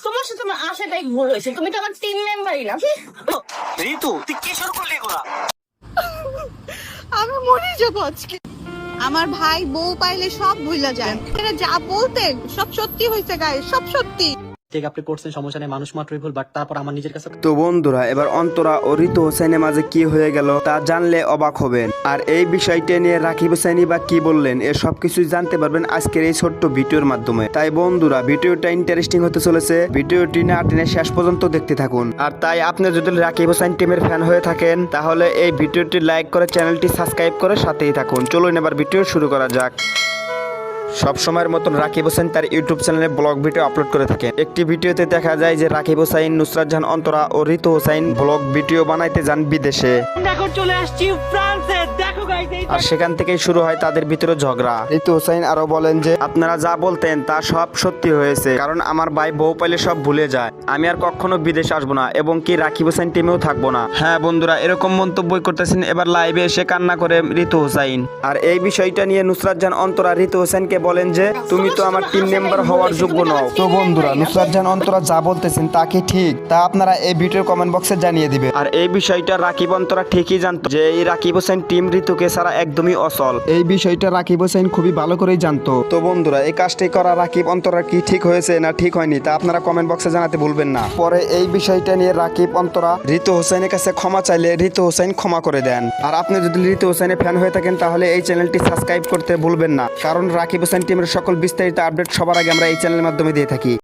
তোমার সাথে আমার আশাটাই ভুল হয়েছে, তুমি তো আমার টিম মেম্বারই না। ঋতু তুই কি শুরু করলি এগুলা? আমি মরে যাবো আজকে। আমার ভাই বউ পাইলে সব ভুলা যায়, এরা যা বলতেন সব সত্যি হয়েছে গায়ে, সব সত্যি। ঠিক আপনি করছেন, সমস্যা নেই, মানুষ মাত্রই ভুল, বাট তারপর আমার নিজের কাছে তো বন্ধুরা, এবার অন্তরা ও ঋতু হোসেনের মাঝে কি হয়ে গেল তা জানলে অবাক হবেন। আর এই বিষয়টা নিয়ে রাকিব হোসেনি বা কি বললেন, এ সবকিছু জানতে পারবেন আজকের এই ছোট্ট ভিডিওর মাধ্যমে। তাই বন্ধুরা, ভিডিওটা ইন্টারেস্টিং হতে চলেছে, ভিডিওটি না টেনে শেষ পর্যন্ত দেখতে থাকুন। আর তাই আপনি যদি রাকিব হোসেন টিমের ফ্যান হয়ে থাকেন, তাহলে এই ভিডিওটি লাইক করে চ্যানেলটি সাবস্ক্রাইব করে সাথেই থাকুন। চলুন এবার ভিডিও শুরু করা যাক। সব সময়ের মতন রাকিব হোসেন তার ইউটিউব চ্যানেলে ব্লগ ভিডিও আপলোড করে থাকেন। একটি ভিডিওতে দেখা যায় যে রাকিব হোসেন, নুসরাত জাহান অন্তরা ও ঋতু হোসেন ব্লগ ভিডিও বানাইতে যান বিদেশে। এখন চলে আসছি ফ্রান্সে, দেখো গাইস এই আর সেখান থেকেই শুরু হয় তাদের ভিতরে ঝগড়া। ঋতু হোসেন আরো বলেন যে আপনারা যা বলতেন তা সব সত্যি হয়েছে, কারণ আমার ভাই বউ পাইলে সব ভুলে যায়। আমি আর কখনো বিদেশ আসবো না এবং কি রাকিব হোসেন টিমেও থাকবো না। হ্যাঁ বন্ধুরা, এরকম মন্তব্য করতেছেন এবার লাইভে এসে কান্না করে ঋতু হোসেন। আর এই বিষয়টা নিয়ে নুসরাত জাহান অন্তরা ঋতু হোসেনকে বলেন যে তুমি তো আমার টিম মেম্বার হওয়ার যোগ্য নও। তো বন্ধুরা, নুসরাত জাহান অন্তরা যা বলতেছেন তা কি ঠিক, তা আপনারা এই ভিডিওর কমেন্ট বক্সে জানিয়ে দিবেন। আর এই বিষয়টা রাকিব অন্তরা ঠিকই জানতো যে এই রাকিব হোসেন টিম ঋতুকে ছাড়া একদমই অচল। এই বিষয়টা রাকিব হোসেন খুবই ভালো করেই জানতো। তো বন্ধুরা, এই কাজটি করা রাকিব অন্তরা কি ঠিক হয়েছে না ঠিক হয়নি তা আপনারা কমেন্ট বক্সে জানাতে ভুলবেন না। পরে এই বিষয়টা নিয়ে রাকিব অন্তরা ঋতু হোসেনের কাছে ক্ষমা চাইলে ঋতু হোসেন ক্ষমা করে দেন। আর আপনি যদি ঋতু হোসেনের ফ্যান হয়ে থাকেন, তাহলে এই চ্যানেলটি সাবস্ক্রাইব করতে ভুলবেন না, কারণ রাকিব হোসেন টিমের সকল বিস্তারিত আপডেট সবার আগে আমরা এই চ্যানেলের মাধ্যমে দিয়ে থাকি।